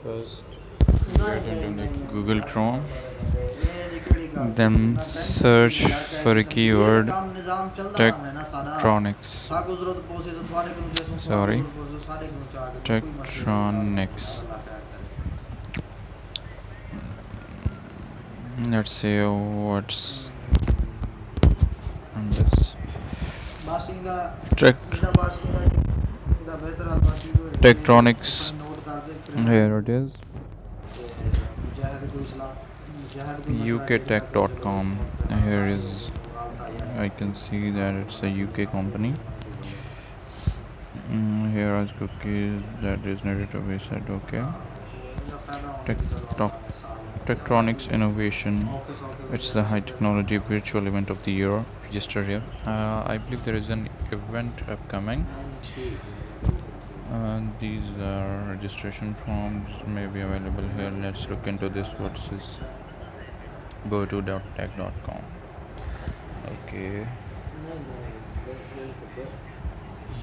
First, get into the Google Chrome, then search for a keyword tektronix. Sorry, tektronix. Let's see what's on this. Tektronix. Here it is. uktech.com. Here is, I can see that it's a UK company. Here are cookies that is needed to be said. Okay. Tech- Tektronix Innovation. It's the high technology virtual event of the year. Register here. I believe there is an event upcoming. These are registration forms may be available here. Let's look into this. What's this? Go to .tech.com. Okay.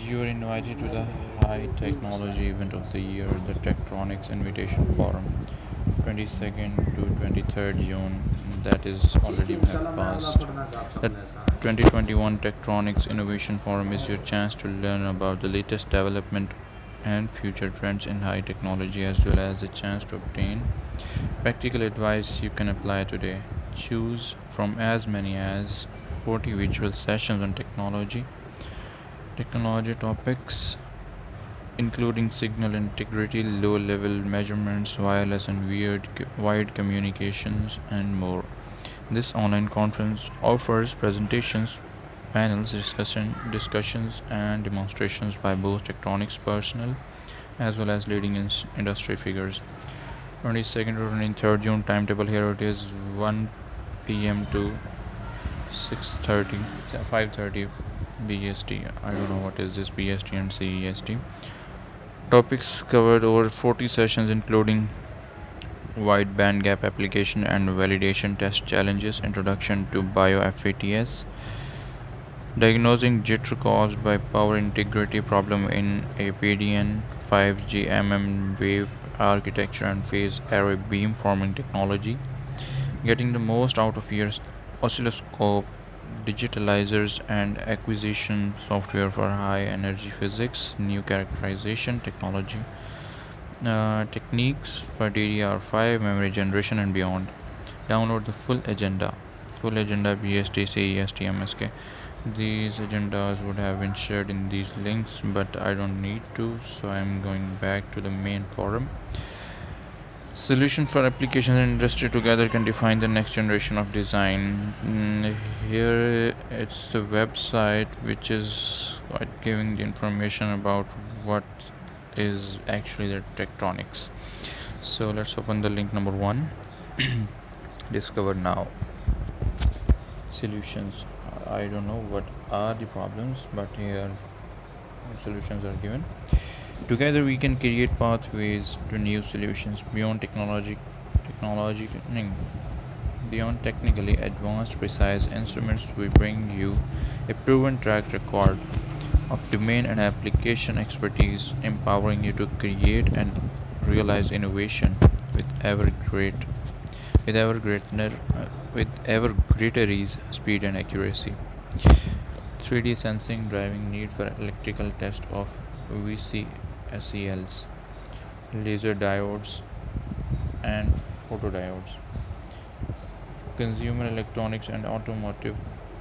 You are invited to the high technology event of the year, the Tektronix Invitation Forum, 22nd to 23rd June. That is already passed. The 2021 Tektronix Innovation Forum is your chance to learn about the latest development and future trends in high technology, as well as a chance to obtain practical advice you can apply today. Choose from as many as 40 virtual sessions on technology topics, including signal integrity, low-level measurements, wireless and wired communications, and more. This online conference offers presentations, panels, discussions, and demonstrations by both Tektronix personnel as well as leading industry figures. 22nd to 23rd June timetable here it is 1 p.m. to 6:30, 5:30 BST. I don't know what is this BST and CEST. Topics covered over 40 sessions, including wide bandgap application and validation test challenges, introduction to BioFATS, diagnosing jitter caused by power integrity problem in a PDN, 5G wave architecture and phase array beamforming technology, getting the most out of your oscilloscope, digitalizers and acquisition software for high energy physics, new characterization technology, techniques for DDR5 memory generation and beyond. Download the full agenda. Full agenda BST, CEST, MSK. These agendas would have been shared in these links, but I don't need to, so I'm going back to the main forum. Solution for application and industry together can define the next generation of design. Here it's the website which is giving the information about what is actually the Tektronix. So let's open the link number 1. Discover now. Solutions. I don't know what are the problems, but here solutions are given. Together we can create pathways to new solutions beyond beyond technically advanced precise instruments. We bring you a proven track record of domain and application expertise, empowering you to create and realize innovation with ever greater ease, speed and accuracy. 3D sensing driving need for electrical test of VCSELs, laser diodes and photodiodes. Consumer electronics and automotive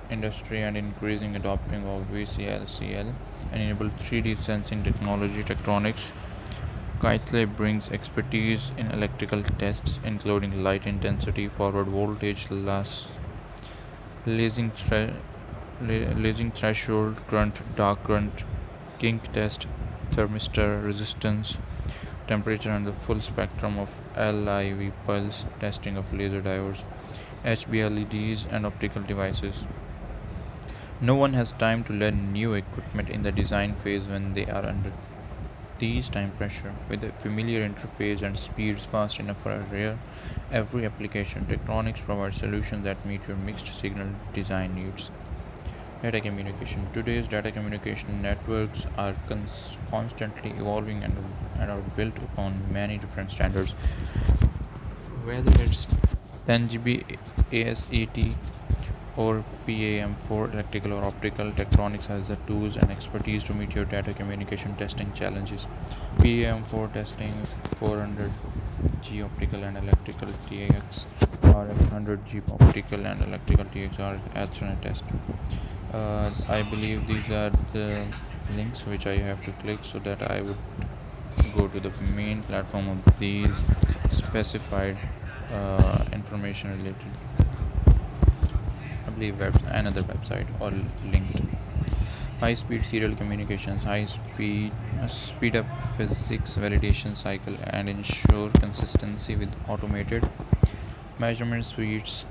industry and increasing adopting of VCSEL enable 3D sensing technology. Tektronix Kaitle brings expertise in electrical tests, including light intensity, forward voltage loss, lasing threshold current, dark current, kink test, thermistor resistance, temperature, and the full spectrum of LIV pulse testing of laser diodes, HBLEDs, and optical devices. No one has time to learn new equipment in the design phase when they are under these time pressure. With a familiar interface and speeds fast enough for every application, Tektronix provides solutions that meet your mixed signal design needs. Data communication. Today's data communication networks are constantly evolving and are built upon many different standards. Whether it's 10 GB ASET or PAM4 electrical or optical, tektronix has the tools and expertise to meet your data communication testing challenges. PAM4 testing 400G optical and electrical TX, RF 100G optical and electrical TX are Ethernet test. I believe these are the links which I have to click so that I would go to the main platform of these specified information related, I believe, another website or linked. High speed serial communications. High speed up physics validation cycle and ensure consistency with automated measurement suites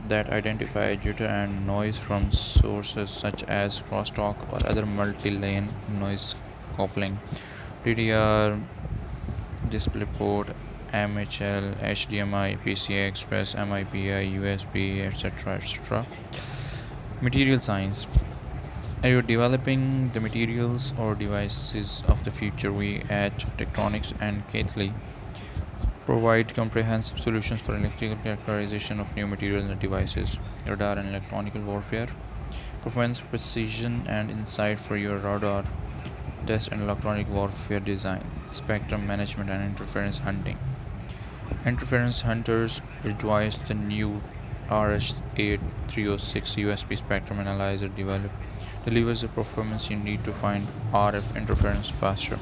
that identify jitter and noise from sources such as crosstalk or other multi-lane noise coupling. DDR, DisplayPort, MHL, HDMI, PCI Express, MIPI, USB, etc. etc. Material science. Are you developing the materials or devices of the future? We at Tektronix and Keithley provide comprehensive solutions for electrical characterization of new materials and devices, radar and electronic warfare, performance, precision, and insight for your radar test and electronic warfare design, spectrum management, and interference hunting. Interference hunters rejoice the new RS8306 USB spectrum analyzer delivers the performance you need to find RF interference faster.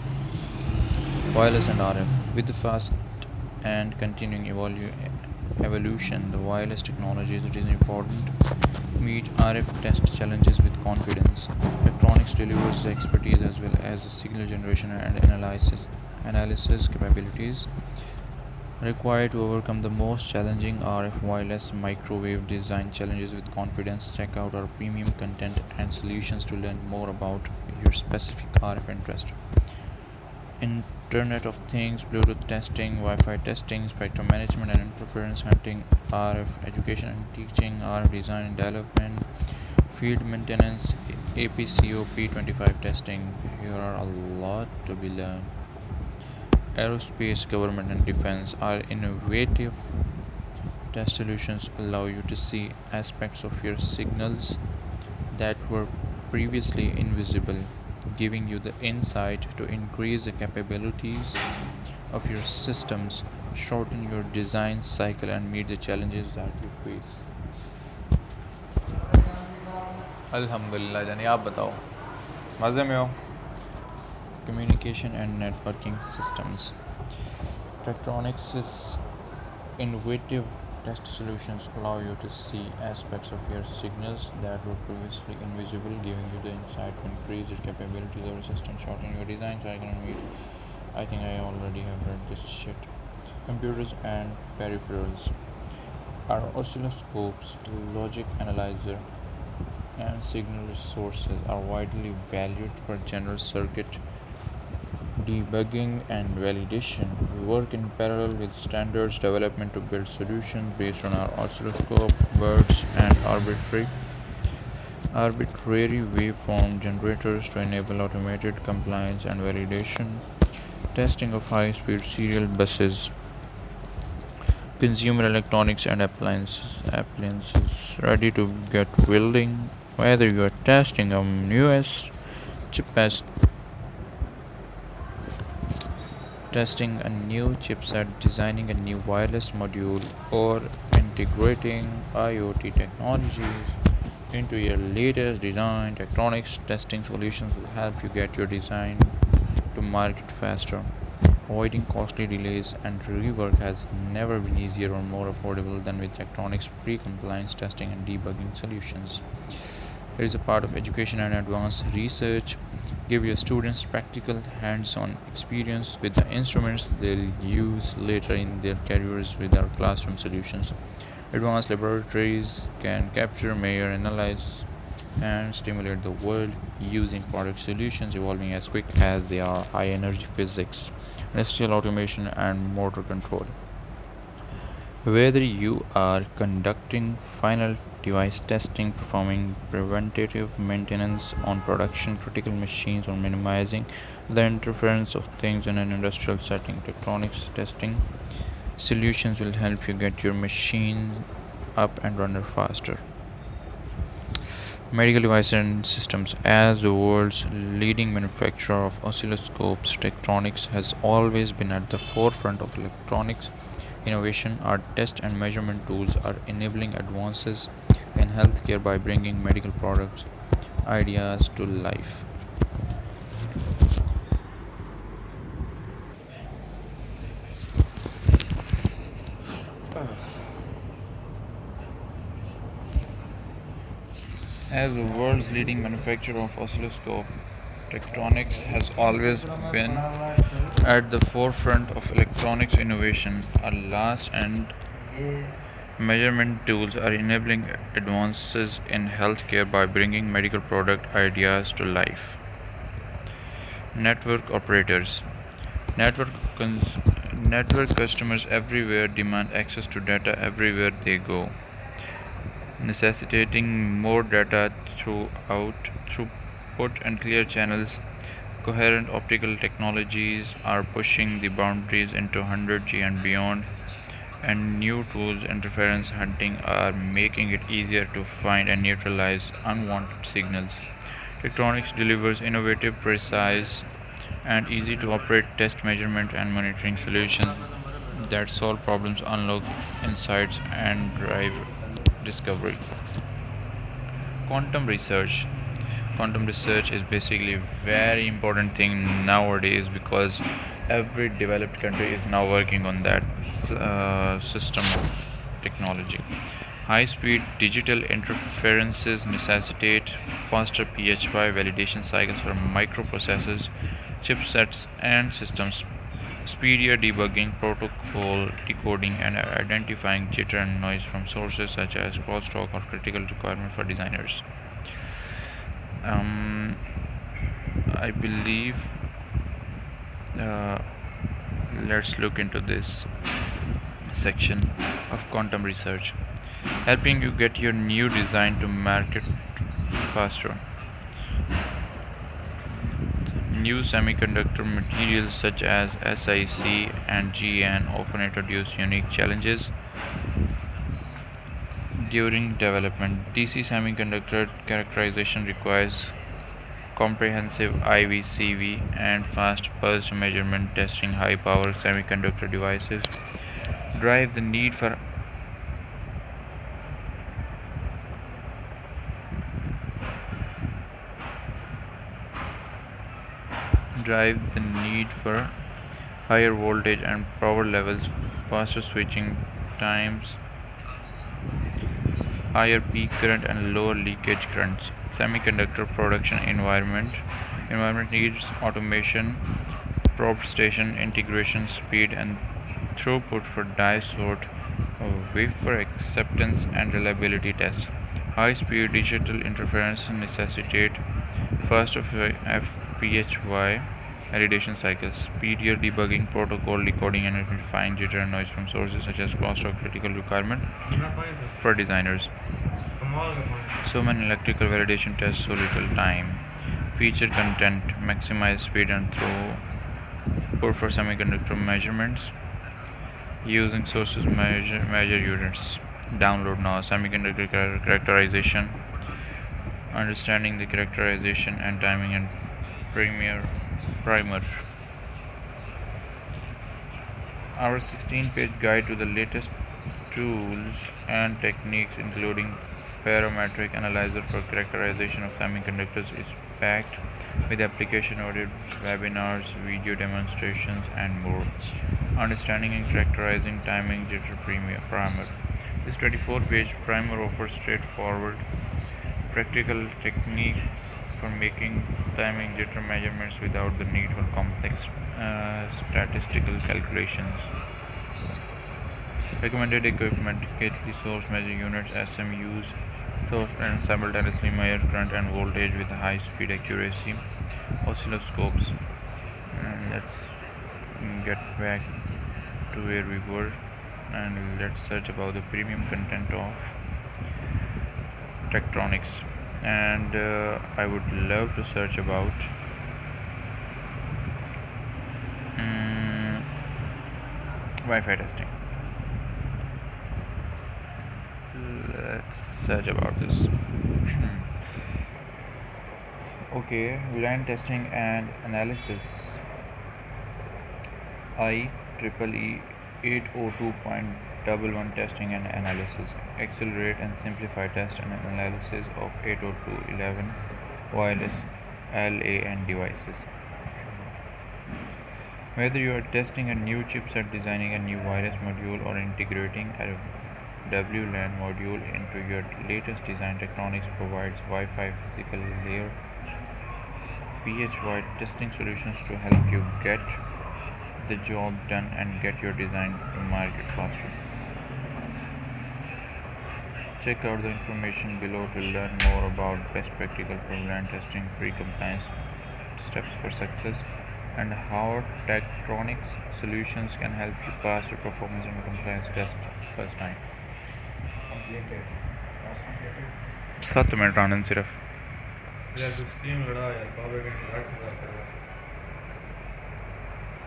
Wireless and RF. With the fast and continuing evolution, the wireless technologies, it is important to meet RF test challenges with confidence. Electronics delivers the expertise as well as the signal generation and analysis capabilities required to overcome the most challenging RF wireless microwave design challenges with confidence. Check out our premium content and solutions to learn more about your specific RF interest. Internet of Things, Bluetooth testing, Wi-Fi testing, spectrum management and interference hunting, RF education and teaching, RF design and development, field maintenance, APCO P25 testing. Here are a lot to be learned. Aerospace, government and defense. Our innovative test solutions allow you to see aspects of your signals that were previously invisible, giving you the insight to increase the capabilities of your systems, shorten your design cycle, and meet the challenges that you face. अल्हम्दुलिल्लाह जानी आप बताओ मज़े में हो. Communication and networking systems. Tektronix's innovative test solutions allow you to see aspects of your signals that were previously invisible, giving you the insight to increase your capabilities of your system, shorten your design cycle, and meet. I think I already have read this shit. Computers and peripherals. Our oscilloscopes, logic analyzer, and signal sources are widely valued for general circuit debugging and validation. We work in parallel with standards development to build solutions based on our oscilloscope, birds, and arbitrary waveform generators to enable automated compliance and validation. Testing of high-speed serial buses, consumer electronics and appliances ready to get welding. Whether you are testing a newest chipset, testing a new chipset, designing a new wireless module, or integrating IoT technologies into your latest design, Tektronix testing solutions will help you get your design to market faster. Avoiding costly delays and rework has never been easier or more affordable than with Tektronix pre-compliance testing and debugging solutions. It is a part of education and advanced research. Give your students practical hands-on experience with the instruments they'll use later in their careers with our classroom solutions. Advanced laboratories can capture, measure, analyze, and stimulate the world using product solutions evolving as quick as they are. High energy physics, industrial automation, and motor control. Whether you are conducting final device testing, performing preventative maintenance on production critical machines, or minimizing the interference of things in an industrial setting, tektronix testing solutions will help you get your machine up and running faster. Medical devices and systems. As the world's leading manufacturer of oscilloscopes, Tektronix has always been at the forefront of electronics innovation. Our test and measurement tools are enabling advances in healthcare by bringing medical products ideas to life. As the world's leading manufacturer of oscilloscope, Tektronix has always been at the forefront of electronics innovation. Our last and measurement tools are enabling advances in healthcare by bringing medical product ideas to life. Network operators. Network, network customers everywhere demand access to data everywhere they go, necessitating more data throughout throughput and clear channels. Coherent optical technologies are pushing the boundaries into 100G and beyond, and new tools interference hunting are making it easier to find and neutralize unwanted signals. Tektronix delivers innovative, precise, and easy to operate test measurement and monitoring solutions that solve problems, unlock insights, and drive discovery. Quantum research. Quantum research is basically a very important thing nowadays because every developed country is now working on that system of technology. High speed digital interferences necessitate faster PHY validation cycles for microprocessors, chipsets, and systems, speedier debugging, protocol decoding, and identifying jitter and noise from sources such as crosstalk or critical requirement for designers. Um, I believe uh, let's look into this section of quantum research, helping you get your new design to market faster. New semiconductor materials such as SiC and GaN often introduce unique challenges during development. DC semiconductor characterization requires comprehensive IVCV and fast pulse measurement testing. High power semiconductor devices drive the need for higher voltage and power levels, faster switching times, higher peak current and lower leakage currents. Semiconductor production environment needs automation, probe station integration, speed and throughput for die sort, wafer acceptance and reliability tests. High speed digital interference necessitate faster FPHY validation cycles, speedier debugging, protocol decoding, and identifying jitter and noise from sources such as crosstalk critical requirement for designers. So many electrical validation tests, so little time. Feature content, maximize speed and throughput for semiconductor measurements using sources measure units. Download now. Semiconductor characterization, understanding the characterization and timing and premier primer. Our 16-page guide to the latest tools and techniques, including parametric analyzer for characterization of semiconductors, is packed with application-oriented webinars, video demonstrations, and more. Understanding and characterizing timing jitter primer. This 24-page primer offers straightforward, practical techniques for making timing jitter measurements without the need for complex statistical calculations. Recommended equipment: Gately source measure units (SMUs), source and simultaneously measure current and voltage with high speed accuracy. Oscilloscopes. Let's get back to where we were. and let's search about the premium content of tektronix. And I would love to search about Wi-Fi testing. Let's search about this. Okay, VLAN testing and analysis. IEEE 802.11 testing and analysis. Accelerate and simplify test and analysis of 802.11 wireless LAN devices. Whether you are testing a new chipset, designing a new wireless module, or integrating a WLAN module into your latest design, Tektronix provides Wi-Fi physical layer PH-wide testing solutions to help you get the job done and get your design to market faster. Check out the information below to learn more about best practical for LAN testing, pre-compliance steps for success, and how Tektronix solutions can help you pass your performance and compliance test first time. 7 minute आनंद सिर्फ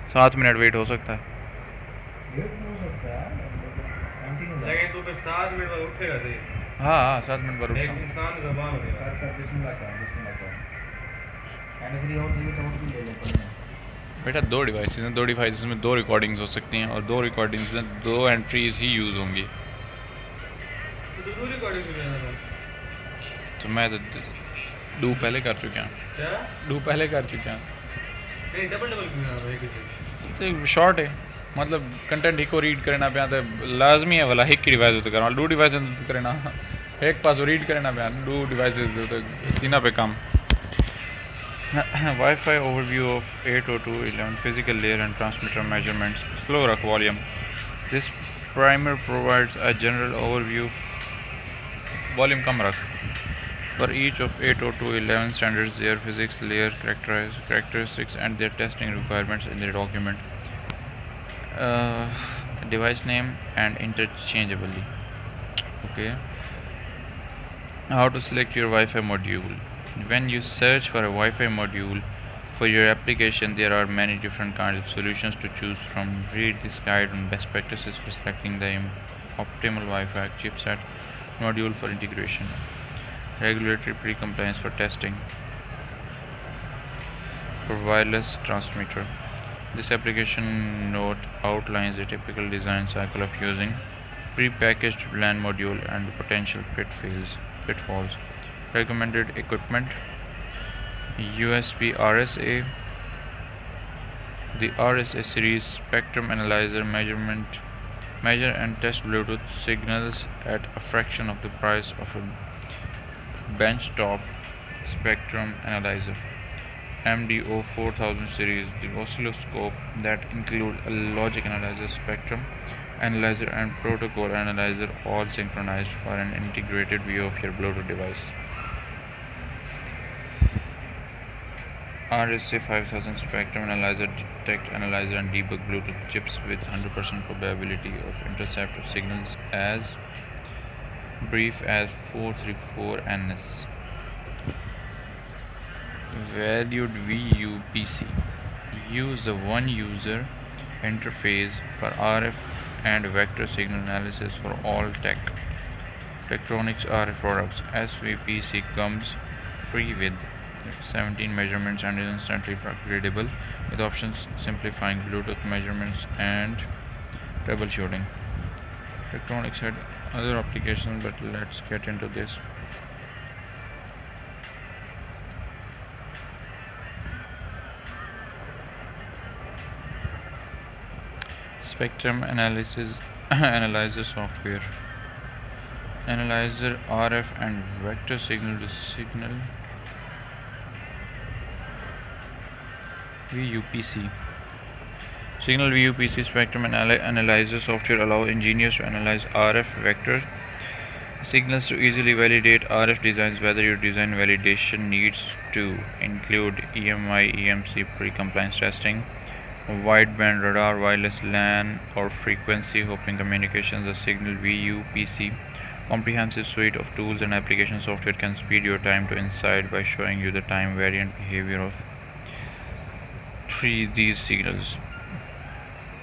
7 minute wait हो सकता है लेकिन तू फिर 7 minute बाद उठेगा दे। हाँ 7 मिनट बाद एक इंसान जबान हो गया कर बिस्मिल्लाह कर एंड फ्री और चाहिए तो और भी ले ले पड़े बेटा 2 डिवाइसेस हैं, 2 डिवाइसेस में 2 रिकॉर्डिंग्स हो सकती हैं और 2 रिकॉर्डिंग्स में 2 एंट्रीज ही यूज़ होंगी। तो तू रिकॉर्डिंग कर रहा था तो मैं तो 2 पहले कर चुका हूँ। क्या 2 पहले कर चुका हूँ। नहीं डबल डबल क्यों ना एक चीज तो शॉर्ट है मतलब कंटेंट ही को रीड करना पिया तो लाजमी है वाला एक की डिवाइस तो करना 2 डिवाइस करना एक पास रीड करना पिया 2 डिवाइसेस तो तीना पे काम। Wi-Fi overview of 802.11 physical layer and transmitter measurements. Slow rock volume. This primer provides a general overview. Volume कम रख. For each of 802.11 standards, their physics layer characteristics and their testing requirements in the document. Device name and interchangeably. Okay. How to select your Wi-Fi module. When you search for a Wi-Fi module for your application, there are many different kinds of solutions to choose from. Read this guide on best practices for selecting the optimal Wi-Fi chipset module for integration. Regulatory pre-compliance for testing. For wireless transmitter, this application note outlines the typical design cycle of using pre-packaged LAN module and the potential pitfalls. Recommended equipment: USB RSA, the RSA series spectrum analyzer measure and test Bluetooth signals at a fraction of the price of a benchtop spectrum analyzer. MDO 4000 series, the oscilloscope that include a logic analyzer, spectrum analyzer and protocol analyzer, all synchronized for an integrated view of your Bluetooth device. RSA 5000 spectrum analyzer detect, analyze and debug Bluetooth chips with 100% probability of intercept of signals as brief as 434 ns. Valued VUPC. Use the one user interface for RF and vector signal analysis for all Tektronix RF products. SVPC comes free with 17 measurements and is instantly upgradable with options simplifying Bluetooth measurements and troubleshooting. Tektronix had other applications, but let's get into this. Spectrum analyzer software. Analyzer RF and vector signal to signal VUPC. Signal VUPC spectrum analyzer software allows engineers to analyze RF vector signals to easily validate RF designs. Whether your design validation needs to include EMI, EMC pre-compliance testing, wideband radar, wireless LAN or frequency hopping communications. The Signal VU-PC comprehensive suite of tools and application software can speed your time to insight by showing you the time variant behavior of these signals.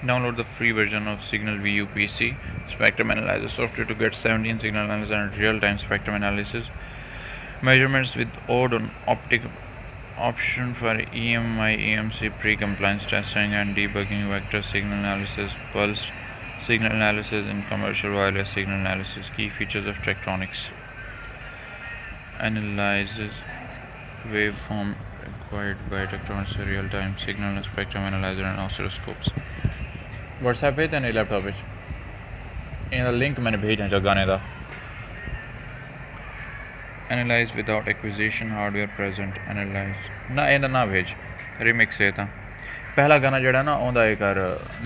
Download the free version of Signal VU-PC spectrum analyzer software to get 17 signal analysis and real-time spectrum analysis measurements with odd on optic option for EMI EMC pre-compliance testing and debugging, vector signal analysis, pulse signal analysis, and commercial wireless signal analysis. Key features of tektronix: analyzes waveform required by tektronix real-time signal spectrum analyzer and oscilloscopes. WhatsApp पे तेरे laptop पे इनका link मैंने भेजा जो गाने का analyse without acquisition hardware present analyse ना ਇਹਦਾ ਨਾ भेज रिमिक्स है ਤਾਂ पहला गाना ਜਿਹੜਾ ਨਾ ਆਉਂਦਾ ਇਹ ਕਰ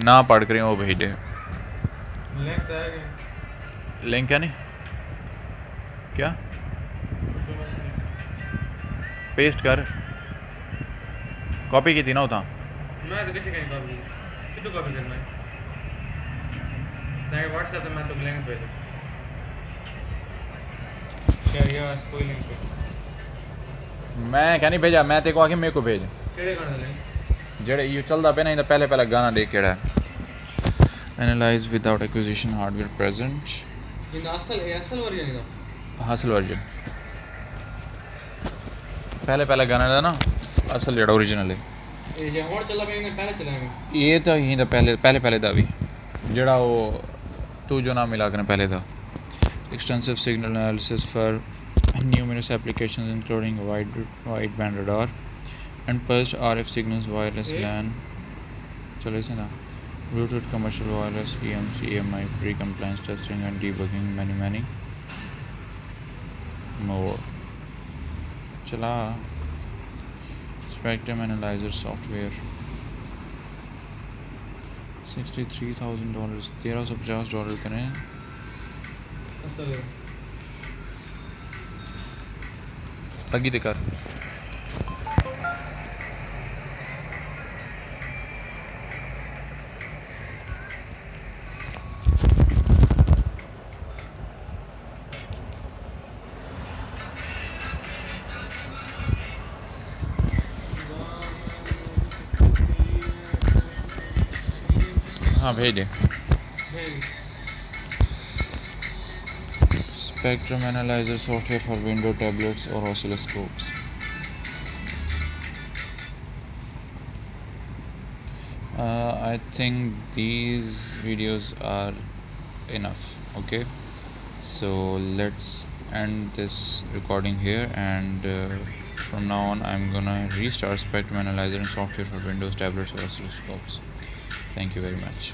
ਨਾ ਪੜ ਕਰੇ ਉਹ भेज दे लिंक तो है लिंक है नहीं क्या पेस्ट कर कॉपी की थी ना उतना मैं तो किसी कहीं कॉपी कितु कॉपी करना है तेरे व्हाट्सएप पे मैं तो लिंक भेज क्या यार कोई लिंक पे मैं क्या नहीं भेजा मैं तेरे को आके मेरे को भेज केड़े गाने लिंक जेड़े ये चलता पे नहीं तो पहले पहले गाना देख केड़ा analyse without acquisition hardware present in असल वर्जन का हासिल वर्जन पहले पहले गाने का ना असल जेड़ा ओरिजिनल है ये जे और चला पे पहले चलाएंगे ये तो ही तो पहले पहले पहले दा भी जेड़ा वो तू जो नाम मिला करने पहले था extensive signal analysis for numerous applications including wideband radar and pulsed RF signals, wireless LAN, चले से ना Bluetooth, commercial wireless, EMC, EMI, pre-compliance testing and debugging, many more. चला spectrum analyzer software $63,000 $1,350 करें असल लगी ते कर हाँ भेज दे spectrum analyzer software for window tablets or oscilloscopes. I think these videos are enough. Okay, so let's end this recording here, and from now on I'm gonna restart spectrum analyzer and software for windows tablets or oscilloscopes. Thank you very much.